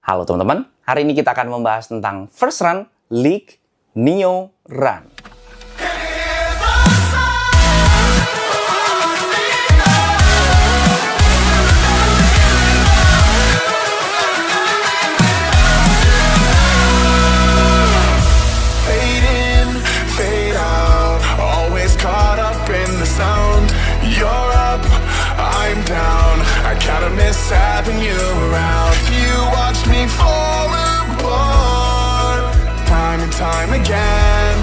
Halo teman-teman, hari ini kita akan membahas tentang First Run League Neo Run. Having you around, you watch me fall apart time and time again.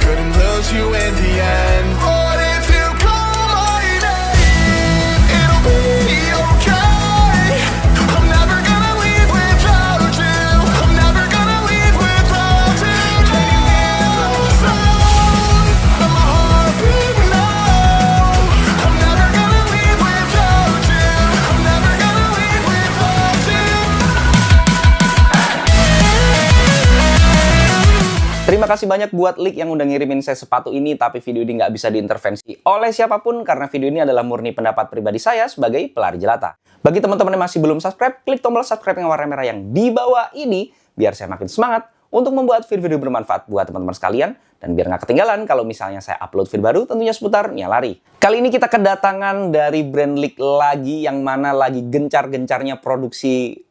Couldn't lose you in the end. But if you call my name, it'll be okay. I'm never gonna leave without you. I'm never gonna leave without you. Can you hear the sound of my heartbeat now? I'm never gonna leave without you. I'm never gonna leave without you. Terima kasih banyak buat League yang udah ngirimin saya sepatu ini, tapi video ini nggak bisa diintervensi oleh siapapun karena video ini adalah murni pendapat pribadi saya sebagai pelari jelata. Bagi teman-teman yang masih belum subscribe, klik tombol subscribe yang warna merah yang di bawah ini biar saya makin semangat untuk membuat video-video bermanfaat buat teman-teman sekalian dan biar nggak ketinggalan kalau misalnya saya upload video baru tentunya seputar Nia Lari. Kali ini kita kedatangan dari brand League lagi yang mana lagi gencar-gencarnya produksi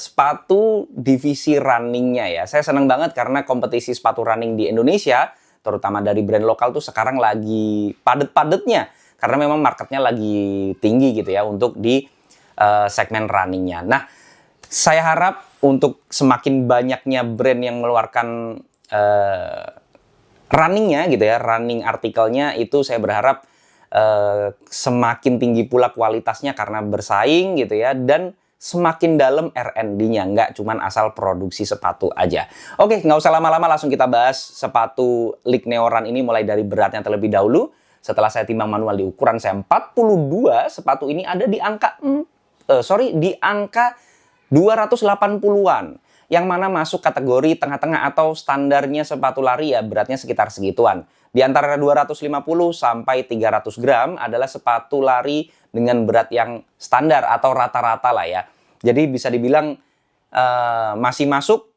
sepatu divisi runningnya ya. Saya senang banget karena kompetisi sepatu running di Indonesia, terutama dari brand lokal tuh sekarang lagi padet-padetnya. Karena memang marketnya lagi tinggi gitu ya untuk di segmen runningnya. Nah, saya harap untuk semakin banyaknya brand yang mengeluarkan runningnya gitu ya, running artikelnya itu saya berharap semakin tinggi pula kualitasnya karena bersaing gitu ya, dan semakin dalam R&D-nya, nggak cuman asal produksi sepatu aja. Oke, nggak usah lama-lama, langsung kita bahas sepatu League Neo Run ini mulai dari beratnya terlebih dahulu. Setelah saya timbang manual di ukuran saya 42, sepatu ini ada di angka 280-an. Yang mana masuk kategori tengah-tengah atau standarnya sepatu lari ya beratnya sekitar segituan. Di antara 250 sampai 300 gram adalah sepatu lari dengan berat yang standar atau rata-rata lah ya. Jadi bisa dibilang masih masuk,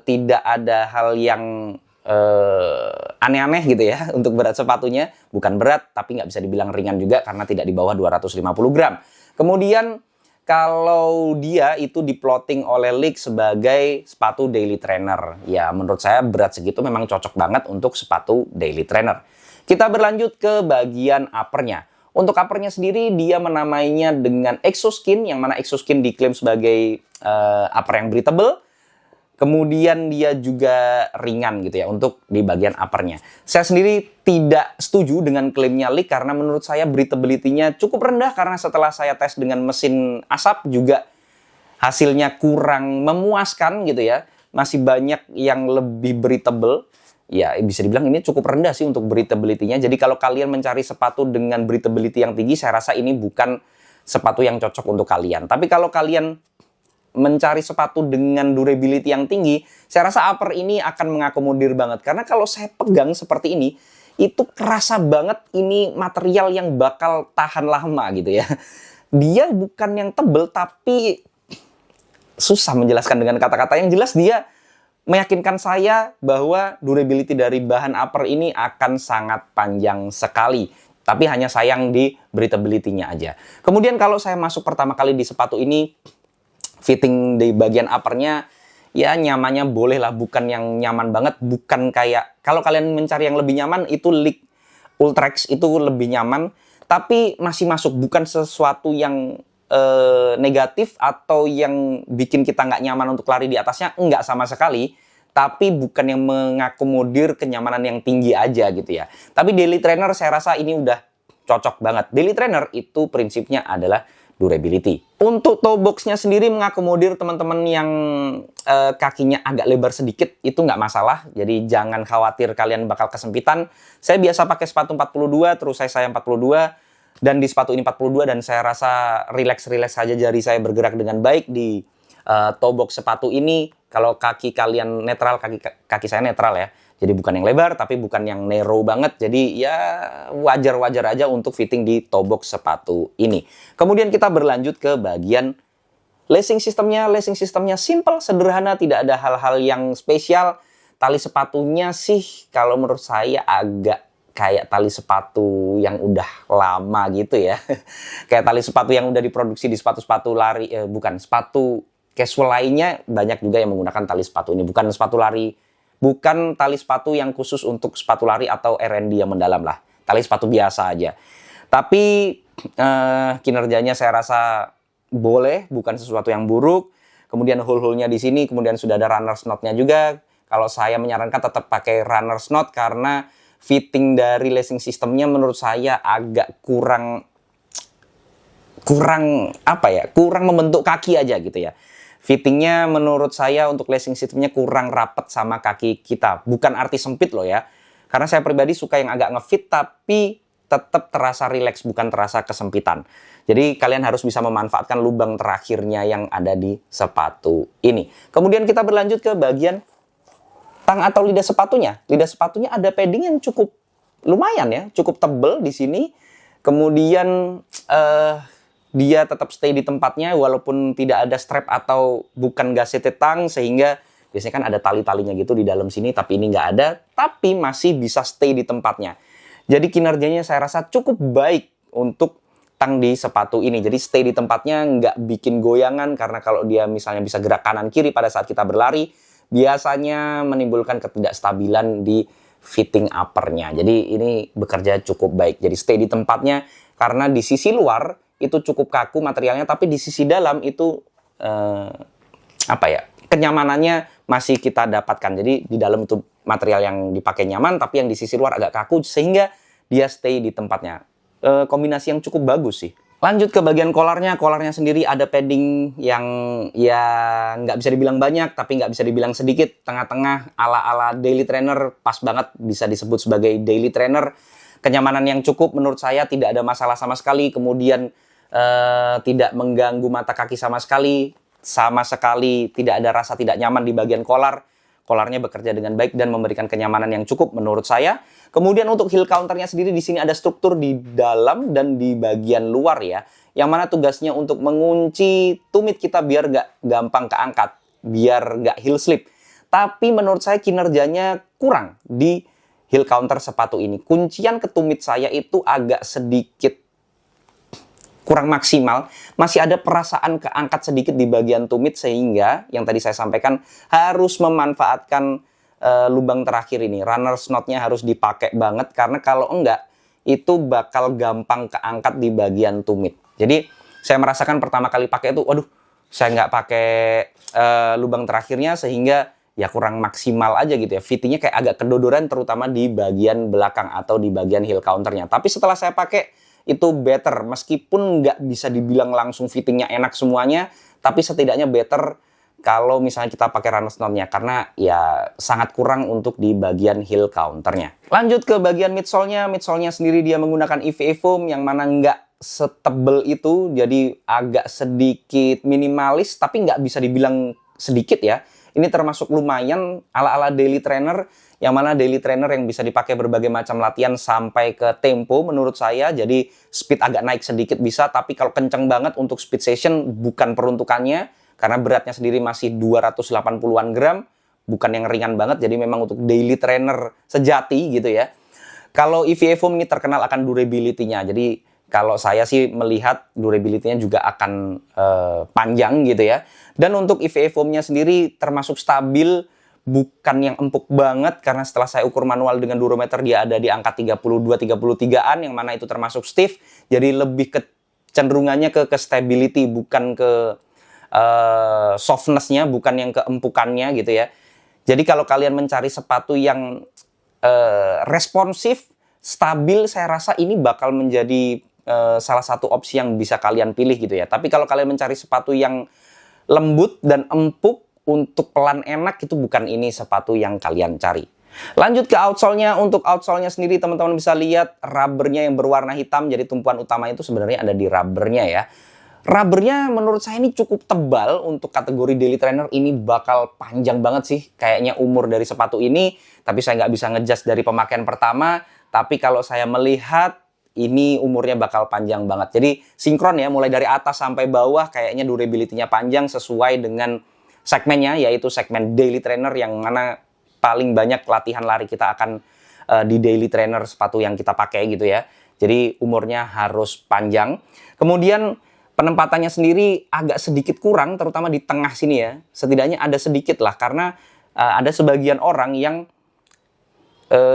tidak ada hal yang aneh-aneh gitu ya untuk berat sepatunya. Bukan berat tapi nggak bisa dibilang ringan juga karena tidak di bawah 250 gram. Kemudian kalau dia itu diploting oleh League sebagai sepatu daily trainer. Ya menurut saya berat segitu memang cocok banget untuk sepatu daily trainer. Kita berlanjut ke bagian uppernya. Untuk uppernya sendiri dia menamainya dengan Exoskin, yang mana Exoskin diklaim sebagai upper yang breathable. Kemudian dia juga ringan gitu ya untuk di bagian uppernya. Saya sendiri tidak setuju dengan klaimnya League karena menurut saya breathability-nya cukup rendah karena setelah saya tes dengan mesin asap juga hasilnya kurang memuaskan gitu ya. Masih banyak yang lebih breathable. Ya bisa dibilang ini cukup rendah sih untuk breathability-nya. Jadi kalau kalian mencari sepatu dengan breathability yang tinggi, saya rasa ini bukan sepatu yang cocok untuk kalian. Tapi kalau kalian mencari sepatu dengan durability yang tinggi, saya rasa upper ini akan mengakomodir banget. Karena kalau saya pegang seperti ini, itu kerasa banget ini material yang bakal tahan lama gitu ya. Dia bukan yang tebel, tapi susah menjelaskan dengan kata-kata. Yang jelas dia meyakinkan saya bahwa durability dari bahan upper ini akan sangat panjang sekali. Tapi hanya sayang di breathability-nya aja. Kemudian kalau saya masuk pertama kali di sepatu ini, fitting di bagian uppernya ya nyamannya boleh lah, bukan yang nyaman banget, bukan kayak kalau kalian mencari yang lebih nyaman itu League Ultrex itu lebih nyaman, tapi masih masuk, bukan sesuatu yang negatif atau yang bikin kita nggak nyaman untuk lari di atasnya, enggak sama sekali. Tapi bukan yang mengakomodir kenyamanan yang tinggi aja gitu ya. Tapi daily trainer saya rasa ini udah cocok banget. Daily trainer itu prinsipnya adalah durability. Untuk toe box-nya sendiri mengakomodir teman-teman yang kakinya agak lebar sedikit, itu nggak masalah. Jadi jangan khawatir kalian bakal kesempitan. Saya biasa pakai sepatu 42, terus saya 42. Dan di sepatu ini 42 dan saya rasa relax-relax saja jari saya bergerak dengan baik di toe box sepatu ini. Kalau kaki kalian netral, kaki saya netral ya. Jadi bukan yang lebar, tapi bukan yang narrow banget. Jadi ya wajar-wajar aja untuk fitting di toe box sepatu ini. Kemudian kita berlanjut ke bagian Lacing sistemnya simple, sederhana, tidak ada hal-hal yang spesial. Tali sepatunya sih kalau menurut saya agak kayak tali sepatu yang udah lama gitu ya. Kayak tali sepatu yang udah diproduksi di sepatu-sepatu lari, bukan, sepatu casual lainnya banyak juga yang menggunakan tali sepatu ini. Bukan sepatu lari, bukan tali sepatu yang khusus untuk sepatu lari atau R&D yang mendalam lah. Tali sepatu biasa aja. Tapi kinerjanya saya rasa boleh, bukan sesuatu yang buruk. Kemudian hole-hole-nya di sini, kemudian sudah ada runners knot-nya juga. Kalau saya menyarankan tetap pakai runners knot karena fitting dari lacing sistemnya menurut saya agak kurang membentuk kaki aja gitu ya. Fittingnya menurut saya untuk lacing sistemnya kurang rapat sama kaki kita. Bukan arti sempit loh ya. Karena saya pribadi suka yang agak ngefit tapi tetap terasa rileks, bukan terasa kesempitan. Jadi kalian harus bisa memanfaatkan lubang terakhirnya yang ada di sepatu ini. Kemudian kita berlanjut ke bagian tang atau lidah sepatunya. Lidah sepatunya ada padding yang cukup lumayan ya, cukup tebel di sini. Kemudian dia tetap stay di tempatnya walaupun tidak ada strap atau bukan gasete tang, sehingga biasanya kan ada tali-talinya gitu di dalam sini, tapi ini nggak ada, tapi masih bisa stay di tempatnya. Jadi kinerjanya saya rasa cukup baik untuk tang di sepatu ini. Jadi stay di tempatnya, nggak bikin goyangan, karena kalau dia misalnya bisa gerak kanan kiri pada saat kita berlari, biasanya menimbulkan ketidakstabilan di fitting uppernya. Jadi ini bekerja cukup baik. Jadi stay di tempatnya karena di sisi luar itu cukup kaku materialnya, tapi di sisi dalam itu kenyamanannya masih kita dapatkan. Jadi di dalam itu material yang dipakai nyaman, tapi yang di sisi luar agak kaku sehingga dia stay di tempatnya. Kombinasi yang cukup bagus sih. Lanjut ke bagian kolarnya. Kolarnya sendiri ada padding yang ya nggak bisa dibilang banyak, tapi nggak bisa dibilang sedikit. Tengah-tengah ala-ala daily trainer, pas banget bisa disebut sebagai daily trainer. Kenyamanan yang cukup menurut saya, tidak ada masalah sama sekali. Kemudian tidak mengganggu mata kaki sama sekali. Sama sekali tidak ada rasa tidak nyaman di bagian kolar. Kolarnya bekerja dengan baik dan memberikan kenyamanan yang cukup menurut saya. Kemudian untuk heel counternya sendiri di sini ada struktur di dalam dan di bagian luar ya. Yang mana tugasnya untuk mengunci tumit kita biar nggak gampang keangkat, biar nggak heel slip. Tapi menurut saya kinerjanya kurang di heel counter sepatu ini. Kuncian ke tumit saya itu agak sedikit kurang maksimal, masih ada perasaan keangkat sedikit di bagian tumit, sehingga yang tadi saya sampaikan harus memanfaatkan lubang terakhir ini. Runners knot-nya harus dipakai banget, karena kalau enggak itu bakal gampang keangkat di bagian tumit. Jadi saya merasakan pertama kali pakai itu, waduh, saya nggak pakai lubang terakhirnya, sehingga ya kurang maksimal aja gitu ya. Fittingnya kayak agak kedodoran, terutama di bagian belakang atau di bagian heel counternya. Tapi setelah saya pakai itu better, meskipun nggak bisa dibilang langsung fittingnya enak semuanya, tapi setidaknya better kalau misalnya kita pakai runners knot-nya, karena ya sangat kurang untuk di bagian heel counternya. Lanjut ke bagian midsole-nya. Midsole-nya sendiri dia menggunakan EVA foam yang mana nggak setebel itu, jadi agak sedikit minimalis, tapi nggak bisa dibilang sedikit ya. Ini termasuk lumayan ala-ala daily trainer, yang mana daily trainer yang bisa dipakai berbagai macam latihan sampai ke tempo menurut saya. Jadi speed agak naik sedikit bisa, tapi kalau kenceng banget untuk speed session bukan peruntukannya, karena beratnya sendiri masih 280-an gram, bukan yang ringan banget. Jadi memang untuk daily trainer sejati gitu ya. Kalau EVA foam ini terkenal akan durability-nya. Jadi kalau saya sih melihat durability-nya juga akan panjang gitu ya. Dan untuk EVA foam-nya sendiri termasuk stabil, bukan yang empuk banget, karena setelah saya ukur manual dengan durometer dia ada di angka 32-33an, yang mana itu termasuk stiff. Jadi lebih kecenderungannya ke stability, bukan ke softness-nya, bukan yang keempukannya gitu ya. Jadi kalau kalian mencari sepatu yang responsif, stabil, saya rasa ini bakal menjadi salah satu opsi yang bisa kalian pilih gitu ya. Tapi kalau kalian mencari sepatu yang lembut dan empuk untuk pelan enak, itu bukan ini sepatu yang kalian cari. Lanjut ke outsole-nya. Untuk outsole-nya sendiri teman-teman bisa lihat rubbernya yang berwarna hitam. Jadi tumpuan utama itu sebenarnya ada di rubbernya ya. Rubbernya menurut saya ini cukup tebal. Untuk kategori daily trainer ini bakal panjang banget sih kayaknya umur dari sepatu ini. Tapi saya nggak bisa ngejudge dari pemakaian pertama. Tapi kalau saya melihat ini umurnya bakal panjang banget. Jadi sinkron ya, mulai dari atas sampai bawah kayaknya durability-nya panjang sesuai dengan segmennya, yaitu segmen daily trainer yang mana paling banyak latihan lari kita akan di daily trainer sepatu yang kita pakai gitu ya. Jadi umurnya harus panjang. Kemudian penempatannya sendiri agak sedikit kurang, terutama di tengah sini ya. Setidaknya ada sedikit lah, karena ada sebagian orang yang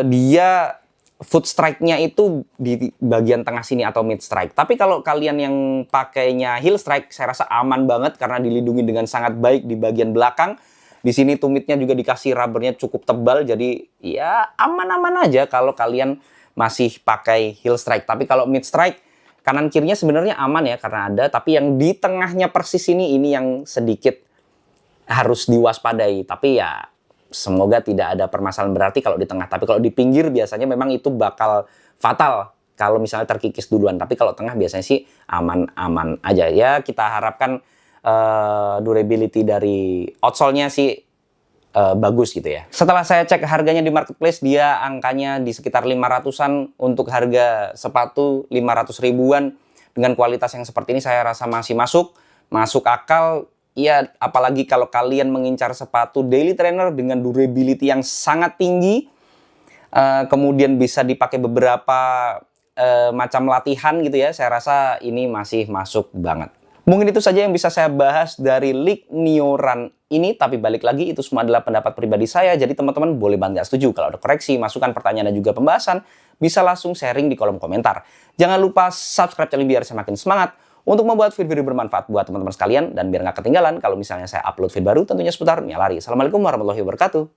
dia foot strike-nya itu di bagian tengah sini atau mid strike. Tapi kalau kalian yang pakainya heel strike, saya rasa aman banget karena dilindungi dengan sangat baik di bagian belakang. Di sini tumitnya juga dikasih rubbernya cukup tebal, jadi ya aman-aman aja kalau kalian masih pakai heel strike. Tapi kalau mid strike, kanan kirinya sebenarnya aman ya karena ada, tapi yang di tengahnya persis ini yang sedikit harus diwaspadai. Tapi ya semoga tidak ada permasalahan berarti kalau di tengah. Tapi kalau di pinggir biasanya memang itu bakal fatal kalau misalnya terkikis duluan. Tapi kalau tengah biasanya sih aman-aman aja. Ya kita harapkan durability dari outsole-nya sih bagus gitu ya. Setelah saya cek harganya di marketplace, dia angkanya di sekitar 500-an untuk harga sepatu 500 ribuan dengan kualitas yang seperti ini saya rasa masih masuk akal. Ya, apalagi kalau kalian mengincar sepatu daily trainer dengan durability yang sangat tinggi, kemudian bisa dipakai beberapa macam latihan gitu ya, saya rasa ini masih masuk banget. Mungkin itu saja yang bisa saya bahas dari League Neo Run ini, tapi balik lagi itu semua adalah pendapat pribadi saya, jadi teman-teman boleh banget nggak setuju. Kalau ada koreksi, masukan, pertanyaan, dan juga pembahasan, bisa langsung sharing di kolom komentar. Jangan lupa subscribe channel biar saya makin semangat untuk membuat video-video bermanfaat buat teman-teman sekalian, dan biar nggak ketinggalan kalau misalnya saya upload video baru tentunya seputar dunia lari. Assalamualaikum warahmatullahi wabarakatuh.